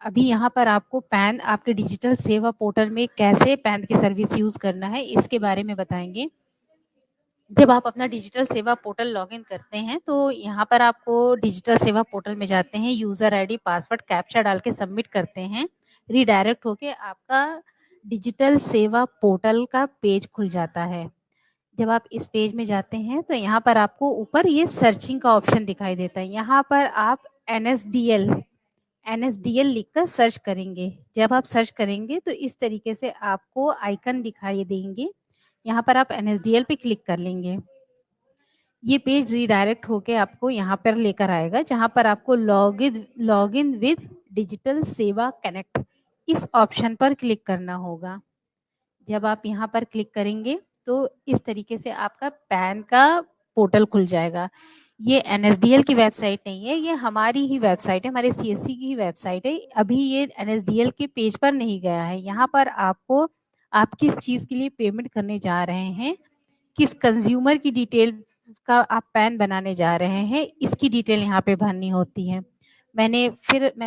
अभी यहाँ पर आपको पैन आपके डिजिटल सेवा पोर्टल में कैसे पैन की सर्विस यूज़ करना है, इसके बारे में बताएँगे। जब आप अपना डिजिटल सेवा पोर्टल लॉगिन करते हैं, तो यहाँ पर आपको डिजिटल सेवा पोर्टल में जाते हैं, यूज़र आईडी, पासवर्ड, कैप्चा डाल के सबमिट करते हैं। रीडायरेक्ट होके आपका डिजिटल सेवा पोर्टल का पेज खुल जाता है। जब आप इस पेज में जाते हैं, तो यहाँ पर आपको ऊपर ये सर्चिंग का ऑप्शन दिखाई देता है। यहाँ पर आप एनएसडीएल एनएसडीएल लिखकर सर्च करेंगे। जब आप सर्च करेंगे तो इस तरीके से आपको आइकन दिखाई देंगे। यहाँ पर आप एनएसडीएल पे क्लिक कर लेंगे। ये पेज रीडायरेक्ट होके आपको यहाँ पर लेकर आएगा, जहाँ पर आपको लॉगिन विद डिजिटल सेवा कनेक्ट इस ऑप्शन पर क्लिक करना होगा। जब आप यहाँ पर क्लिक करेंगे तो इस तरीके से आपका पैन का पोर्टल खुल जाएगा। ये एनएसडीएल की वेबसाइट नहीं है, ये हमारी ही वेबसाइट है, हमारे सीएससी की ही वेबसाइट है। अभी ये एनएसडीएल के पेज पर नहीं गया है। यहाँ पर आपको आप किस चीज़ के लिए पेमेंट करने जा रहे हैं, किस कंज्यूमर की डिटेल का आप पैन बनाने जा रहे हैं, इसकी डिटेल यहाँ पे भरनी होती है। मैं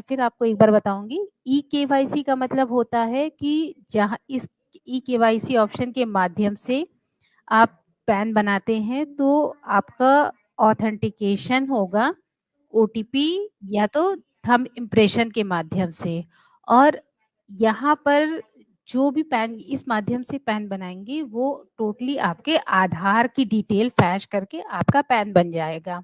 फिर आपको एक बार बताऊंगी। ई केवाईसी का मतलब होता है कि जहाँ इस ई केवाईसी ऑप्शन के माध्यम से आप पैन बनाते हैं, तो आपका ऑथेंटिकेशन होगा ओटीपी या तो थंब इम्प्रेशन के माध्यम से। और यहाँ पर जो भी पैन इस माध्यम से पैन बनाएंगे, वो टोटली आपके आधार की डिटेल फैच करके आपका पैन बन जाएगा।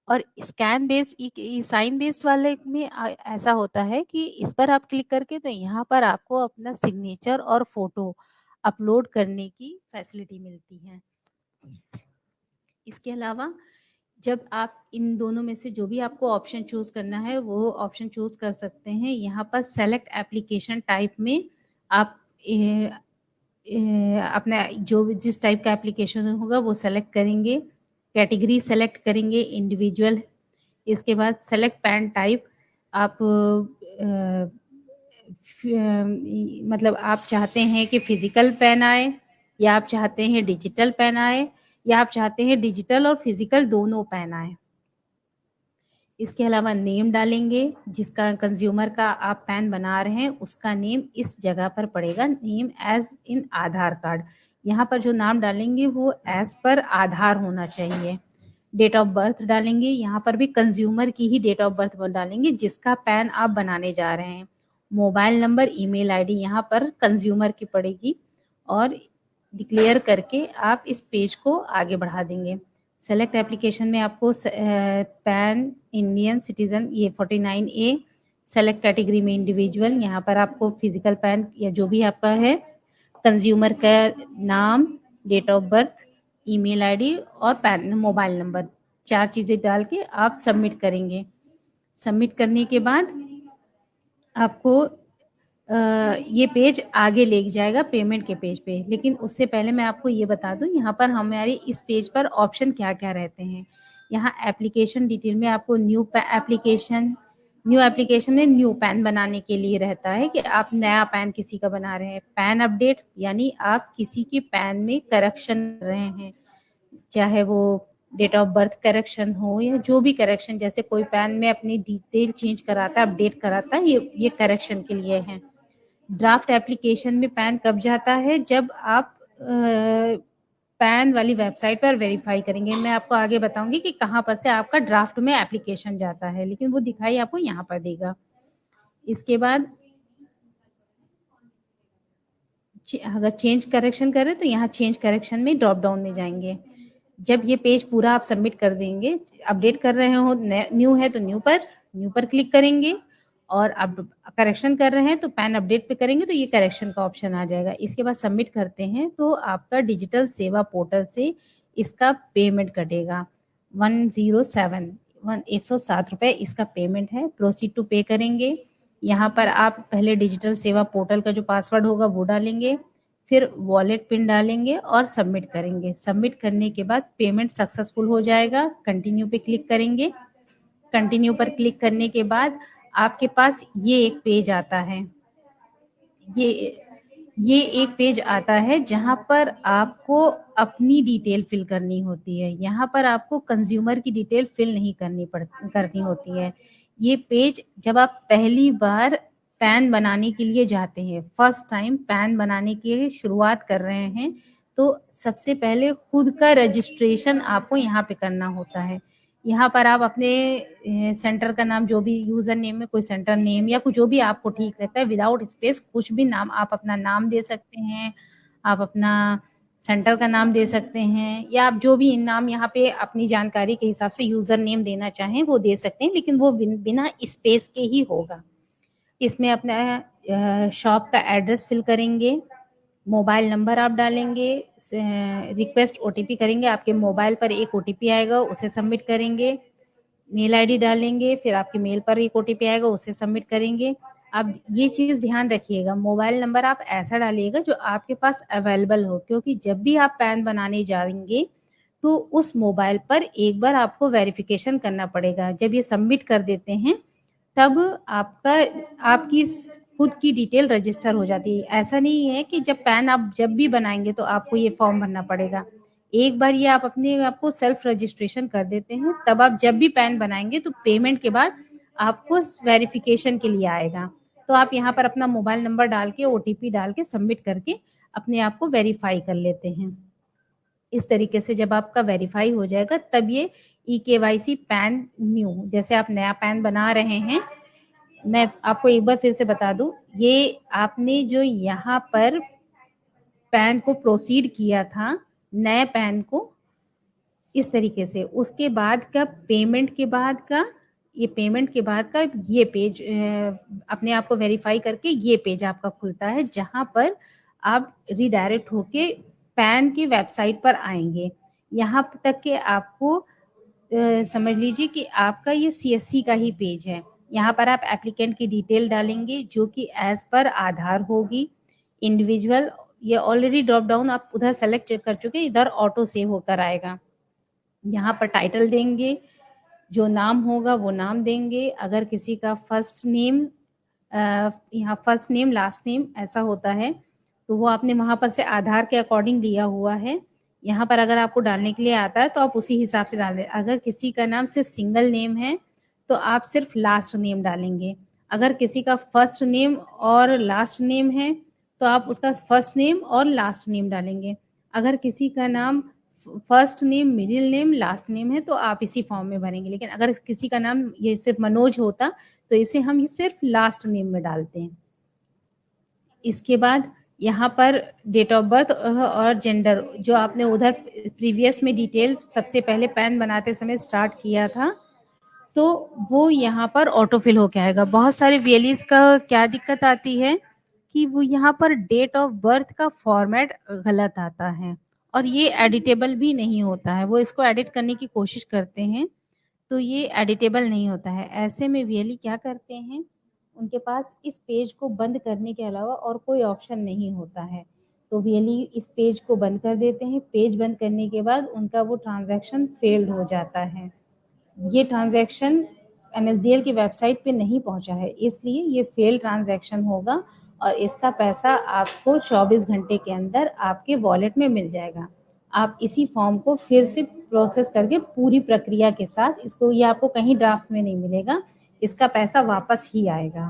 और स्कैन बेस्ड साइन बेस्ड वाले में ऐसा होता है कि इस पर आप क्लिक करके तो यहाँ पर आपको अपना सिग्नेचर और फोटो अपलोड करने की फैसिलिटी मिलती है। इसके अलावा जब आप इन दोनों में से जो भी आपको ऑप्शन चूज करना है, वो ऑप्शन चूज कर सकते हैं। यहाँ पर सेलेक्ट एप्लीकेशन टाइप में आप अपना जो जिस टाइप का एप्लीकेशन होगा वो सेलेक्ट करेंगे। कैटेगरी सेलेक्ट करेंगे इंडिविजुअल। इसके बाद सेलेक्ट पैन टाइप आप मतलब आप चाहते हैं कि फिजिकल पेन आए, या आप चाहते हैं डिजिटल पेन आए, या आप चाहते हैं डिजिटल और फिजिकल दोनों पेन आए। इसके अलावा नेम डालेंगे, जिसका कंज्यूमर का आप पैन बना रहे हैं उसका नेम इस जगह पर पड़ेगा, name as in Aadhaar card. यहाँ पर जो नाम डालेंगे वो एज पर आधार होना चाहिए। डेट ऑफ बर्थ डालेंगे, यहाँ पर भी कंज्यूमर की ही डेट ऑफ बर्थ डालेंगे जिसका पैन आप बनाने जा रहे हैं। मोबाइल नंबर, ईमेल आईडी यहाँ पर कंज्यूमर की पड़ेगी, और डिक्लेयर करके आप इस पेज को आगे बढ़ा देंगे। सेलेक्ट एप्लीकेशन में आपको पैन इंडियन सिटीजन ये 49A, सेलेक्ट कैटेगरी में इंडिविजुअल, यहाँ पर आपको फिजिकल पैन या जो भी आपका है, कंज्यूमर का नाम, date of birth, email ID और पैन मोबाइल नंबर, 4 चीज़ें डाल के आप सबमिट करेंगे। सबमिट करने के बाद आपको ये पेज आगे ले जाएगा पेमेंट के पेज पे। लेकिन उससे पहले मैं आपको ये बता दूं, यहाँ पर हमारे इस पेज पर ऑप्शन क्या क्या रहते हैं। यहाँ एप्लीकेशन डिटेल में आपको न्यू एप्लीकेशन में न्यू पैन बनाने के लिए रहता है कि आप नया पैन किसी का बना रहे हैं। पैन अपडेट यानी आप किसी के पैन में करेक्शन कर रहे हैं, चाहे वो डेट ऑफ बर्थ करेक्शन हो या जो भी करेक्शन, जैसे कोई पैन में अपनी डिटेल चेंज कराता है, अपडेट कराता है, ये करेक्शन के लिए है। ड्राफ्ट एप्लीकेशन में पैन कब जाता है, जब आप पैन वाली वेबसाइट पर वेरीफाई करेंगे। मैं आपको आगे बताऊंगी कि कहाँ पर से आपका ड्राफ्ट में एप्लीकेशन जाता है, लेकिन वो दिखाई आपको यहाँ पर देगा। इसके बाद अगर चेंज करेक्शन करें तो यहाँ चेंज करेक्शन में ड्रॉप डाउन में जाएंगे। जब ये पेज पूरा आप सबमिट कर देंगे, अपडेट कर रहे हो, न्यू है तो न्यू पर क्लिक करेंगे, और अब करेक्शन कर रहे हैं तो पैन अपडेट पे करेंगे तो ये करेक्शन का ऑप्शन आ जाएगा। इसके बाद सबमिट करते हैं तो आपका डिजिटल सेवा पोर्टल से इसका पेमेंट कटेगा। 107 रुपये इसका पेमेंट है। प्रोसीड टू पे करेंगे। यहाँ पर आप पहले डिजिटल सेवा पोर्टल का जो पासवर्ड होगा वो डालेंगे, फिर वॉलेट पिन डालेंगे और सबमिट करेंगे। सबमिट करने के बाद पेमेंट सक्सेसफुल हो जाएगा। कंटिन्यू पे क्लिक करेंगे। कंटिन्यू पर क्लिक करने के बाद आपके पास ये एक पेज आता है। ये एक पेज आता है जहां पर आपको अपनी डिटेल फिल करनी होती है। यहाँ पर आपको कंज्यूमर की डिटेल फिल नहीं करनी होती है। ये पेज जब आप पहली बार पैन बनाने के लिए जाते हैं, फर्स्ट टाइम पैन बनाने के लिए शुरुआत कर रहे हैं, तो सबसे पहले खुद का रजिस्ट्रेशन आपको यहाँ पे करना होता है। यहाँ पर आप अपने सेंटर का नाम, जो भी यूजर नेम में कोई सेंटर नेम या कुछ जो भी आपको ठीक लगता है, विदाउट स्पेस कुछ भी नाम, आप अपना नाम दे सकते हैं, आप अपना सेंटर का नाम दे सकते हैं, या आप जो भी नाम यहाँ पे अपनी जानकारी के हिसाब से यूजर नेम देना चाहें वो दे सकते हैं, लेकिन वो बिना स्पेस के ही होगा। इसमें अपना शॉप का एड्रेस फिल करेंगे, मोबाइल नंबर आप डालेंगे, रिक्वेस्ट ओटीपी करेंगे, आपके मोबाइल पर एक ओटीपी आएगा, उसे सबमिट करेंगे, मेल आईडी डालेंगे, फिर आपके मेल पर एक ओटीपी आएगा, उसे सबमिट करेंगे। अब ये चीज ध्यान रखिएगा, मोबाइल नंबर आप ऐसा डालिएगा जो आपके पास अवेलेबल हो, क्योंकि जब भी आप पैन बनाने जाएंगे तो उस मोबाइल पर एक बार आपको वेरिफिकेशन करना पड़ेगा। जब ये सबमिट कर देते हैं तब आपकी खुद की डिटेल रजिस्टर हो जाती है। ऐसा नहीं है कि जब पैन आप जब भी बनाएंगे तो आपको ये फॉर्म भरना पड़ेगा। एक बार ये आप अपने आपको सेल्फ रजिस्ट्रेशन कर देते हैं, तब आप जब भी पैन बनाएंगे तो पेमेंट के बाद आपको वेरिफिकेशन के लिए आएगा, तो आप यहाँ पर अपना मोबाइल नंबर डाल के ओटीपी डाल के सबमिट करके अपने आप को वेरीफाई कर लेते हैं। इस तरीके से जब आपका वेरीफाई हो जाएगा तब ये ई-केवाईसी पैन न्यू, जैसे आप नया पैन बना रहे हैं, मैं आपको एक बार फिर से बता दूं, ये आपने जो यहाँ पर पैन को प्रोसीड किया था, नए पैन को इस तरीके से, उसके बाद का पेमेंट के बाद का, ये पेमेंट के बाद का ये पेज अपने आप को वेरीफाई करके ये पेज आपका खुलता है, जहां पर आप रिडायरेक्ट होके पैन की वेबसाइट पर आएंगे। यहाँ तक के आपको समझ लीजिए कि आपका ये सीएससी का ही पेज है। यहाँ पर आप एप्लीकेंट की डिटेल डालेंगे जो कि एज पर आधार होगी, इंडिविजुअल, ये ऑलरेडी ड्रॉप डाउन आप उधर सेलेक्ट कर चुके, इधर ऑटो सेव होकर आएगा। यहाँ पर टाइटल देंगे, जो नाम होगा वो नाम देंगे। अगर किसी का फर्स्ट नेम, यहाँ फर्स्ट नेम लास्ट नेम ऐसा होता है, तो वो आपने वहां पर से आधार के अकॉर्डिंग दिया हुआ है। यहाँ पर अगर आपको डालने के लिए आता है तो आप उसी हिसाब से डाल दें। अगर किसी का नाम सिर्फ सिंगल नेम है तो आप सिर्फ लास्ट नेम डालेंगे। अगर किसी का फर्स्ट नेम और लास्ट नेम है तो आप उसका फर्स्ट नेम और लास्ट नेम डालेंगे। अगर किसी का नाम first name middle name last name है तो आप इसी फॉर्म में भरेंगे। लेकिन अगर किसी का नाम ये सिर्फ मनोज होता तो इसे हम सिर्फ लास्ट नेम में डालते हैं। इसके बाद यहाँ पर डेट ऑफ बर्थ और जेंडर, जो आपने उधर प्रीवियस में डिटेल सबसे पहले पैन बनाते समय स्टार्ट किया था, तो वो यहाँ पर ऑटोफिल होके आएगा। बहुत सारे वीएलईज का क्या दिक्कत आती है कि वो यहाँ पर डेट ऑफ बर्थ का फॉर्मेट गलत आता है और ये एडिटेबल भी नहीं होता है। वो इसको एडिट करने की कोशिश करते हैं तो ये एडिटेबल नहीं होता है। ऐसे में वीएलई क्या करते हैं, उनके पास इस पेज को बंद करने के अलावा और कोई ऑप्शन नहीं होता है, तो वीएलई इस पेज को बंद कर देते हैं। पेज बंद करने के बाद उनका वो ट्रांजैक्शन फेल्ड हो जाता है। ये ट्रांजैक्शन एनएसडीएल की वेबसाइट पे नहीं पहुंचा है, इसलिए ये फेल ट्रांजैक्शन होगा और इसका पैसा आपको 24 घंटे के अंदर आपके वॉलेट में मिल जाएगा। आप इसी फॉर्म को फिर से प्रोसेस करके पूरी प्रक्रिया के साथ इसको, ये आपको कहीं ड्राफ्ट में नहीं मिलेगा, इसका पैसा वापस ही आएगा।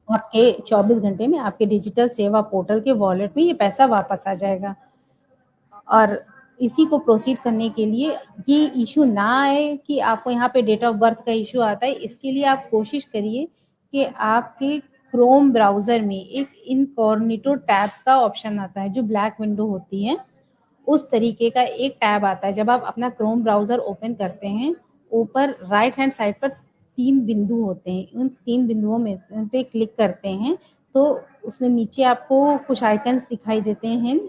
आपके 24 घंटे में आपके डिजिटल सेवा पोर्टल के वॉलेट में ये पैसा वापस आ जाएगा। और इसी को प्रोसीड करने के लिए ये इशू ना आए कि आपको यहाँ पे डेट ऑफ बर्थ का इशू आता है, इसके लिए आप कोशिश करिए कि आपके क्रोम ब्राउजर में एक इनकॉर्निटो टैब का ऑप्शन आता है, जो ब्लैक विंडो होती है उस तरीके का एक टैब आता है। जब आप अपना क्रोम ब्राउजर ओपन करते हैं, ऊपर राइट हैंड साइड पर 3 बिंदु होते हैं, उन 3 बिंदुओं में पे क्लिक करते हैं तो उसमें नीचे आपको कुछ आइकन्स दिखाई देते हैं,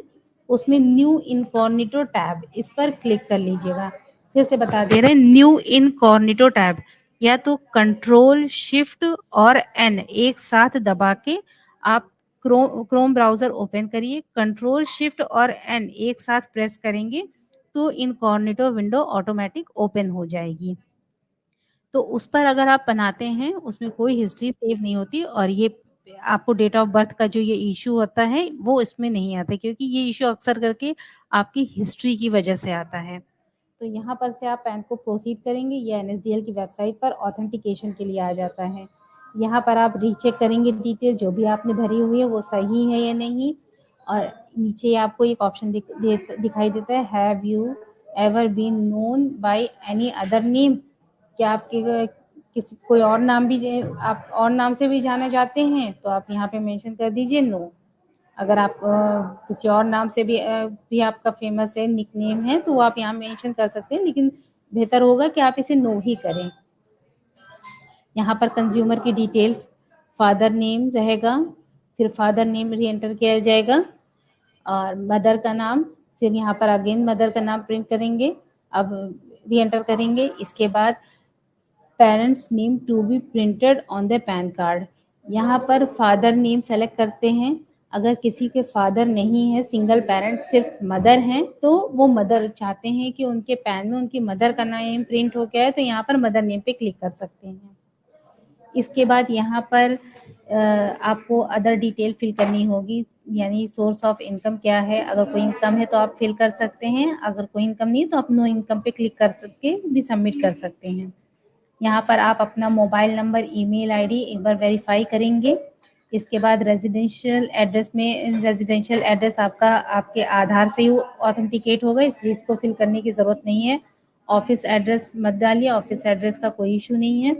उसमें न्यू इनकॉर्निटो टैब, इस पर क्लिक कर लीजिएगा। फिर से बता दे रहे हैं, न्यू इनकॉर्निटो टैब, या तो कंट्रोल शिफ्ट और एन एक साथ दबा के आप क्रोम ब्राउजर ओपन करिए, कंट्रोल शिफ्ट और एन एक साथ प्रेस करेंगे तो इनकॉर्निटो विंडो ऑटोमेटिक ओपन हो जाएगी। तो उस पर अगर आप बनाते हैं, उसमें कोई हिस्ट्री सेव नहीं होती और ये आपको डेट ऑफ बर्थ का जो ये इशू होता है वो इसमें नहीं आता, क्योंकि ये इशू अक्सर करके आपकी हिस्ट्री की वजह से आता है। तो यहाँ पर से आप पैन को प्रोसीड करेंगे, ये एनएसडीएल की वेबसाइट पर ऑथेंटिकेशन के लिए आ जाता है। यहाँ पर आप रीचेक करेंगे डिटेल जो भी आपने भरी हुई है वो सही है या नहीं, और नीचे आपको एक ऑप्शन दिखाई देता है, have you ever been known by any other name, क्या आपके किसी कोई और नाम भी आप और नाम से भी जाने जाते हैं, तो आप यहाँ पे मेंशन कर दीजिए नो। अगर आप किसी और नाम से भी आपका फेमस है, निकनेम है, तो आप यहाँ मेंशन कर सकते हैं, लेकिन बेहतर होगा कि आप इसे नो ही करें। यहाँ पर कंज्यूमर की डिटेल, फादर नेम रहेगा, फिर फादर नेम री एंटर किया जाएगा, और मदर का नाम, फिर यहाँ पर अगेन मदर का नाम प्रिंट करेंगे, अब री एंटर करेंगे। इसके बाद parents name to be printed on the PAN card, यहाँ पर फादर नेम सेलेक्ट करते हैं। अगर किसी के फादर नहीं है, सिंगल पेरेंट सिर्फ मदर हैं, तो वो मदर चाहते हैं कि उनके पैन में उनकी मदर का नेम प्रिंट हो गया है, तो यहाँ पर मदर नेम पे क्लिक कर सकते हैं। इसके बाद यहाँ पर आपको अदर डिटेल फिल करनी होगी, यानी सोर्स ऑफ इनकम क्या है। अगर कोई इनकम है तो आप फिल कर सकते हैं, अगर कोई इनकम नहीं तो आप नो इनकम पे क्लिक कर सकते भी सबमिट कर सकते हैं। यहाँ पर आप अपना मोबाइल नंबर, ईमेल आईडी एक बार वेरीफाई करेंगे। इसके बाद रेजिडेंशियल एड्रेस आपका आपके आधार से ही ऑथेंटिकेट होगा, इसलिए इसको फिल करने की ज़रूरत नहीं है। ऑफिस एड्रेस मत डालिए, ऑफिस एड्रेस का कोई इशू नहीं है।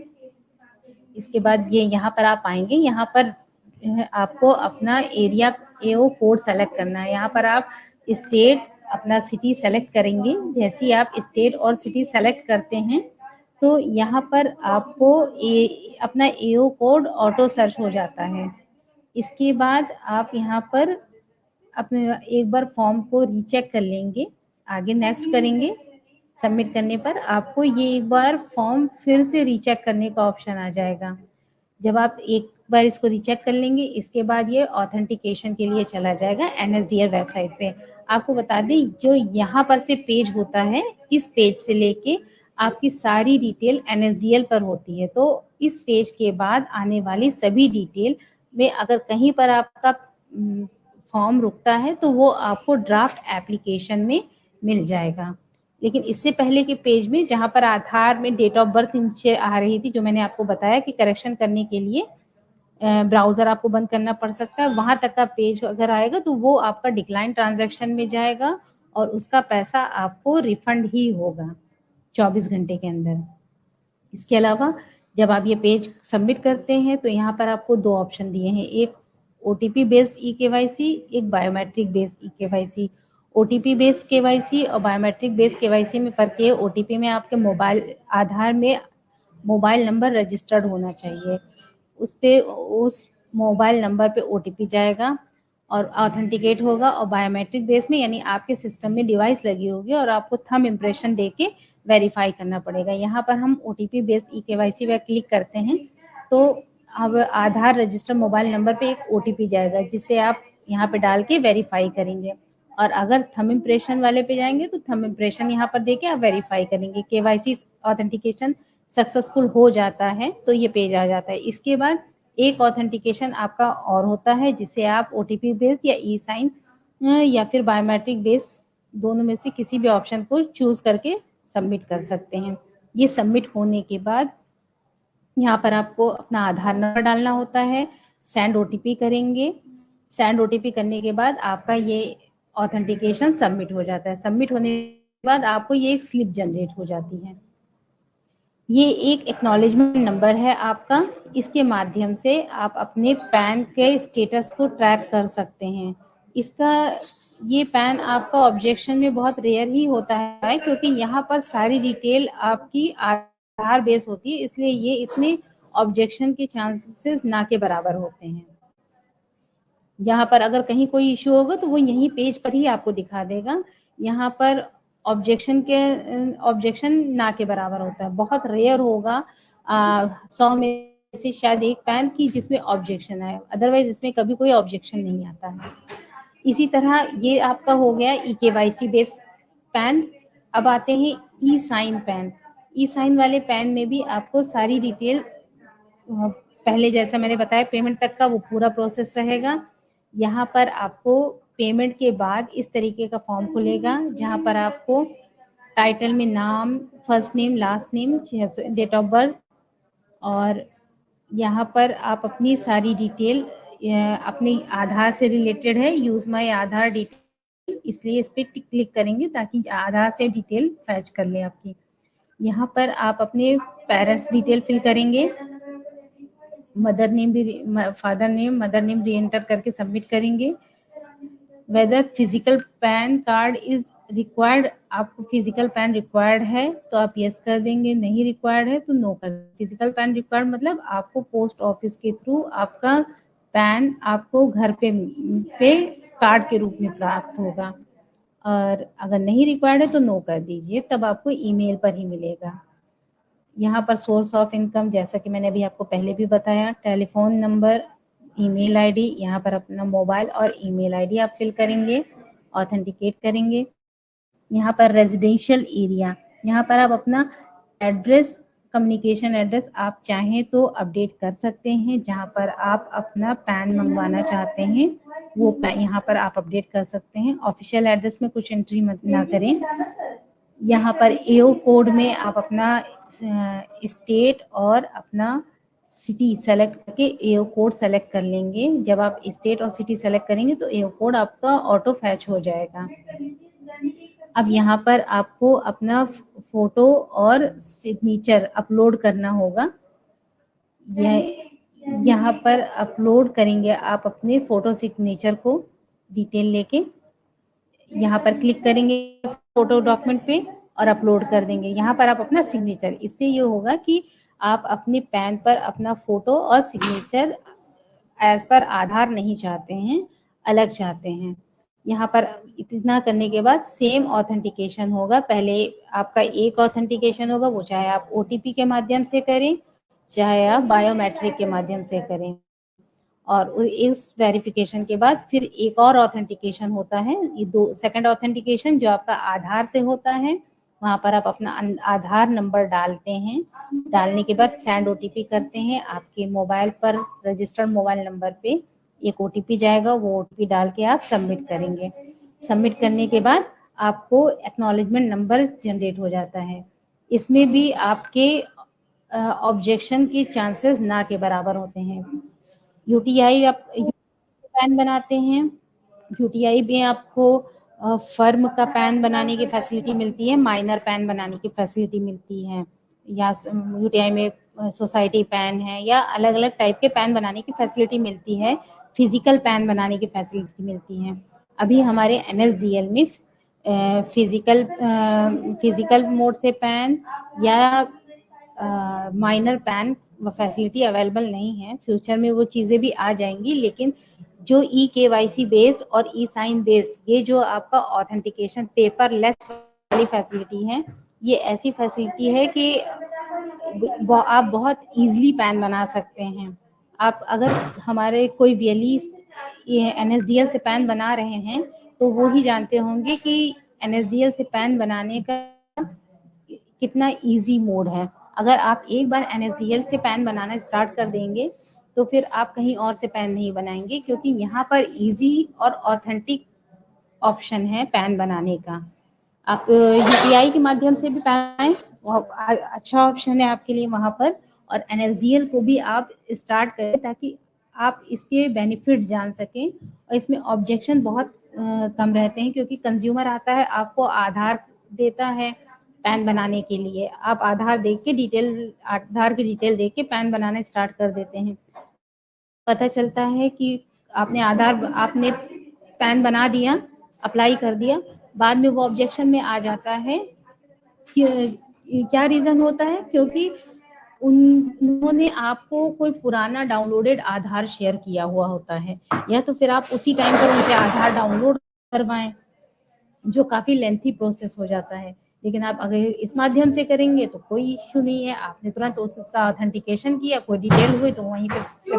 इसके बाद ये यहाँ पर आप आएंगे, यहाँ पर आपको अपना एरिया एओ कोड सेलेक्ट करना है। यहाँ पर आप स्टेट अपना सिटी सेलेक्ट करेंगे। जैसे ही आप स्टेट और सिटी सेलेक्ट करते हैं तो यहाँ पर आपको अपना एओ कोड ऑटो सर्च हो जाता है। इसके बाद आप यहाँ पर अपने एक बार फॉर्म को रीचेक कर लेंगे, आगे नेक्स्ट करेंगे। सबमिट करने पर आपको ये एक बार फॉर्म फिर से रीचेक करने का ऑप्शन आ जाएगा। जब आप एक बार इसको रीचेक कर लेंगे, इसके बाद ये ऑथेंटिकेशन के लिए चला जाएगा एनएसडीएल वेबसाइट पे। आपको बता दें, जो यहाँ पर से पेज होता है, इस पेज से लेके आपकी सारी डिटेल एनएसडीएल पर होती है। तो इस पेज के बाद आने वाली सभी डिटेल में अगर कहीं पर आपका फॉर्म रुकता है तो वो आपको ड्राफ्ट एप्लीकेशन में मिल जाएगा। लेकिन इससे पहले के पेज में जहाँ पर आधार में डेट ऑफ बर्थ नीचे आ रही थी, जो मैंने आपको बताया कि करेक्शन करने के लिए ब्राउजर आपको बंद करना पड़ सकता है, वहां तक का पेज अगर आएगा तो वो आपका डिक्लाइन ट्रांजैक्शन में जाएगा और उसका पैसा आपको रिफंड ही होगा 24 घंटे के अंदर। इसके अलावा जब आप ये पेज सबमिट करते हैं तो यहाँ पर आपको दो ऑप्शन दिए हैं, एक ओटीपी बेस्ड ई-केवाईसी, एक biometric based e-KYC. OTP based KYC और बायोमेट्रिक बेस्ड केवाईसी में फ़र्क है, ओटीपी में आपके आधार में मोबाइल नंबर रजिस्टर्ड होना चाहिए, उस मोबाइल नंबर पे ओटीपी जाएगा और ऑथेंटिकेट होगा। और बायोमेट्रिक बेस में यानी आपके सिस्टम में डिवाइस लगी होगी और आपको थंब इम्प्रेशन दे के वेरीफाई करना पड़ेगा। यहाँ पर हम ओटीपी बेस्ड ई-केवाईसी पर क्लिक करते हैं तो अब आधार रजिस्टर मोबाइल नंबर पे एक ओटीपी जाएगा, जिसे आप यहाँ पे डाल के वेरीफाई करेंगे। और अगर थंब इम्प्रेशन वाले पे जाएंगे तो थंब इम्प्रेशन यहाँ पर देके आप वेरीफाई करेंगे। केवाईसी ऑथेंटिकेशन सक्सेसफुल हो जाता है तो ये पेज आ जाता है। इसके बाद एक ऑथेंटिकेशन आपका और होता है, जिसे आप ओटीपी बेस्ड या ई साइन या फिर बायोमेट्रिक बेस्ड दोनों में से किसी भी ऑप्शन को चूज करके सबमिट कर सकते हैं। ये सबमिट होने के बाद यहाँ पर आपको अपना आधार नंबर डालना होता है, सेंड ओटीपी करेंगे। सेंड ओटीपी करने के बाद आपका ये ऑथेंटिकेशन सबमिट हो जाता है। सबमिट होने के बाद आपको ये एक स्लिप जनरेट हो जाती है। ये एक एक्नॉलेजमेंट नंबर है आपका, इसके माध्यम से आप अपने पैन के स्टेटस को ट्रैक कर सकते हैं। इसका ये पैन आपका ऑब्जेक्शन में बहुत रेयर ही होता है, क्योंकि यहाँ पर सारी डिटेल आपकी आधार बेस होती है, इसलिए ये इसमें ऑब्जेक्शन के चांसेस ना के बराबर होते हैं। यहाँ पर अगर कहीं कोई इशू होगा तो वो यहीं पेज पर ही आपको दिखा देगा। यहाँ पर ऑब्जेक्शन ना के बराबर होता है, बहुत रेयर होगा 100 में से शायद एक पैन की जिसमें ऑब्जेक्शन है, अदरवाइज इसमें कभी कोई ऑब्जेक्शन नहीं आता है। इसी तरह ये आपका हो गया ई-केवाईसी बेस्ड पैन। अब आते हैं ई साइन पैन। ई साइन वाले पैन में भी आपको सारी डिटेल पहले जैसा मैंने बताया पेमेंट तक का वो पूरा प्रोसेस रहेगा। यहाँ पर आपको पेमेंट के बाद इस तरीके का फॉर्म खुलेगा, जहाँ पर आपको टाइटल में नाम, first name, last name, date of birth, और यहाँ पर आप अपनी सारी डिटेल अपनी आधार से रिलेटेड है, यूज माय आधार डिटेल, इसलिए इस पर क्लिक करेंगे ताकि आधार से डिटेल फैच कर ले आपकी। यहाँ पर आप अपने पेरेंट्स डिटेल फिल करेंगे, मदर नेम भी, father name, mother name re enter करके सबमिट करेंगे। Whether physical PAN card is required, आपको फिजिकल पैन रिक्वायर्ड है तो आप यस कर देंगे, नहीं रिक्वायर्ड है तो नो कर। फिजिकल पैन रिक्वायर्ड मतलब आपको पोस्ट ऑफिस के थ्रू आपका पैन आपको घर पे कार्ड के रूप में प्राप्त होगा, और अगर नहीं रिक्वायर्ड है तो नो कर दीजिए, तब आपको ईमेल पर ही मिलेगा। यहाँ पर सोर्स ऑफ इनकम, जैसा कि मैंने अभी आपको पहले भी बताया, टेलीफोन नंबर, ईमेल आईडी, यहाँ पर अपना मोबाइल और ईमेल आईडी आप फिल करेंगे, ऑथेंटिकेट करेंगे। यहाँ पर रेजिडेंशियल एरिया, यहाँ पर आप अपना एड्रेस, कम्युनिकेशन एड्रेस आप चाहें तो अपडेट कर सकते हैं, जहाँ पर आप अपना पैन मंगवाना चाहते हैं वो यहाँ पर आप अपडेट कर सकते हैं। ऑफिशियल एड्रेस में कुछ एंट्री मत ना करें। यहाँ पर एओ कोड में आप अपना स्टेट और अपना सिटी सेलेक्ट करके एओ कोड सेलेक्ट कर लेंगे। जब आप स्टेट और सिटी सेलेक्ट करेंगे तो एओ कोड आपका ऑटो फैच हो जाएगा। अब यहाँ पर आपको अपना फोटो और सिग्नेचर अपलोड करना होगा। यहाँ पर अपलोड करेंगे आप अपने फोटो सिग्नेचर को डिटेल लेके, यहाँ पर क्लिक करेंगे फोटो डॉक्यूमेंट पे और अपलोड कर देंगे। यहाँ पर आप अपना सिग्नेचर, इससे ये होगा कि आप अपने पैन पर अपना फोटो और सिग्नेचर एज पर आधार नहीं चाहते हैं, अलग चाहते हैं। यहाँ पर इतना करने के बाद सेम ऑथेंटिकेशन होगा। पहले आपका एक ऑथेंटिकेशन होगा, वो चाहे आप ओटीपी के माध्यम से करें, चाहे आप बायोमेट्रिक के माध्यम से करें, और इस वेरिफिकेशन के बाद फिर एक और ऑथेंटिकेशन होता है, ये दो सेकंड ऑथेंटिकेशन जो आपका आधार से होता है। वहाँ पर आप अपना आधार नंबर डालते हैं, डालने के बाद सेंड ओटीपी करते हैं। आपके मोबाइल पर रजिस्टर्ड मोबाइल नंबर पे एक ओटीपी जाएगा, वो ओटीपी डाल के आप सबमिट करेंगे। सबमिट करने के बाद आपको एक्नॉलेजमेंट नंबर जनरेट हो जाता है। इसमें भी आपके ऑब्जेक्शन के चांसेस ना के बराबर होते हैं। यूटीआई आप पैन बनाते हैं, यूटीआई में आपको फर्म का पैन बनाने की फैसिलिटी मिलती है, माइनर पैन बनाने की फैसिलिटी मिलती है, या यूटीआई में सोसाइटी पैन है, या अलग अलग टाइप के पैन बनाने की फैसिलिटी मिलती है। फिजिकल पैन बनाने की फैसिलिटी मिलती है। अभी हमारे एनएसडीएल में फिजिकल मोड से पैन या माइनर पैन फैसिलिटी अवेलेबल नहीं है। फ्यूचर में वो चीज़ें भी आ जाएंगी, लेकिन जो ई केवाईसी बेस्ड और ई साइन बेस्ड, ये जो आपका ऑथेंटिकेशन पेपरलेस वाली फैसिलिटी है, ये ऐसी फैसिलिटी है कि आप बहुत इजीली पैन बना सकते हैं। आप अगर हमारे कोई वीएलई एनएसडीएल से पैन बना रहे हैं तो वो ही जानते होंगे कि एनएसडीएल से पैन बनाने का कितना इजी मोड है। अगर आप एक बार एनएसडीएल से पैन बनाना स्टार्ट कर देंगे तो फिर आप कहीं और से पैन नहीं बनाएंगे, क्योंकि यहाँ पर इजी और ऑथेंटिक ऑप्शन है पैन बनाने का। आप यूपीआई के माध्यम से भी पैन, अच्छा ऑप्शन है आपके लिए वहाँ पर, और एनएसडीएल को भी आप स्टार्ट करें ताकि आप इसके बेनिफिट जान सकें। और इसमें ऑब्जेक्शन बहुत कम रहते हैं, क्योंकि कंज्यूमर आता है, आपको आधार देता है पैन बनाने के लिए, आप आधार देख के आधार की डिटेल देख के पैन बनाना स्टार्ट कर देते हैं। पता चलता है कि आपने पैन बना दिया, अप्लाई कर दिया, बाद में वो ऑब्जेक्शन में आ जाता है। क्या रीजन होता है? क्योंकि उन्होंने आपको कोई पुराना डाउनलोडेड आधार शेयर किया हुआ होता है, या तो फिर आप उसी टाइम पर उनसे आधार डाउनलोड करवाएं, जो काफी लेंथी प्रोसेस हो जाता है। लेकिन आप अगर इस माध्यम से करेंगे तो कोई इश्यू नहीं है, आपने तुरंत उसका ऑथेंटिकेशन किया, कोई डिटेल हुई तो वहीं पे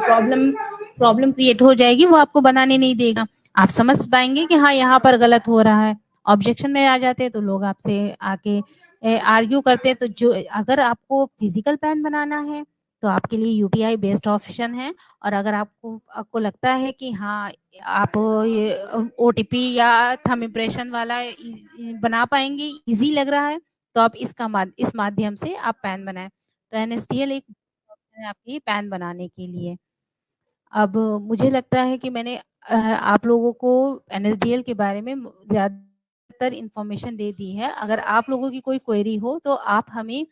प्रॉब्लम क्रिएट हो जाएगी, वो आपको बनाने नहीं देगा। आप समझ पाएंगे कि हाँ यहाँ पर गलत हो रहा है। ऑब्जेक्शन में आ जाते हैं तो लोग आपसे आके आर्ग्यू करते हैं। तो जो अगर आपको फिजिकल पैन बनाना है तो आपके लिए यूटीआई बेस्ट ऑप्शन है। और अगर आपको लगता है कि हाँ, आप ये ओटीपी या थंब इम्प्रेशन वाला बना पाएँगे, ईज़ी लग रहा है, तो आप इस माध्यम से आप पैन बनाएँ। तो एनएसडीएल एक ऑप्शन है आपकी पैन बनाने के लिए। अब मुझे लगता है कि मैंने आप लोगों को एनएसडीएल के बारे में ज़्यादातर इन्फॉर्मेशन दे दी है। अगर आप लोगों की कोई क्वेरी हो तो आप हमें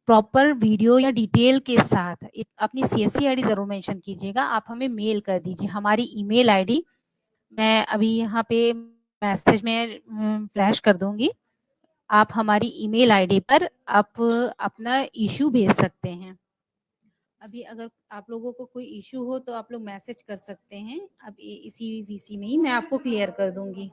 प्रॉपर वीडियो या डिटेल के साथ अपनी सीएससी आईडी ज़रूर मेंशन कीजिएगा। आप हमें मेल कर दीजिए। हमारी ईमेल आईडी मैं अभी यहाँ पे मैसेज में फ्लैश कर दूँगी। आप हमारी ईमेल आईडी पर आप अपना इश्यू भेज सकते हैं। अभी अगर आप लोगों को कोई इश्यू हो तो आप लोग मैसेज कर सकते हैं। अब इसी वीसी में ही मैं आपको क्लियर कर दूँगी।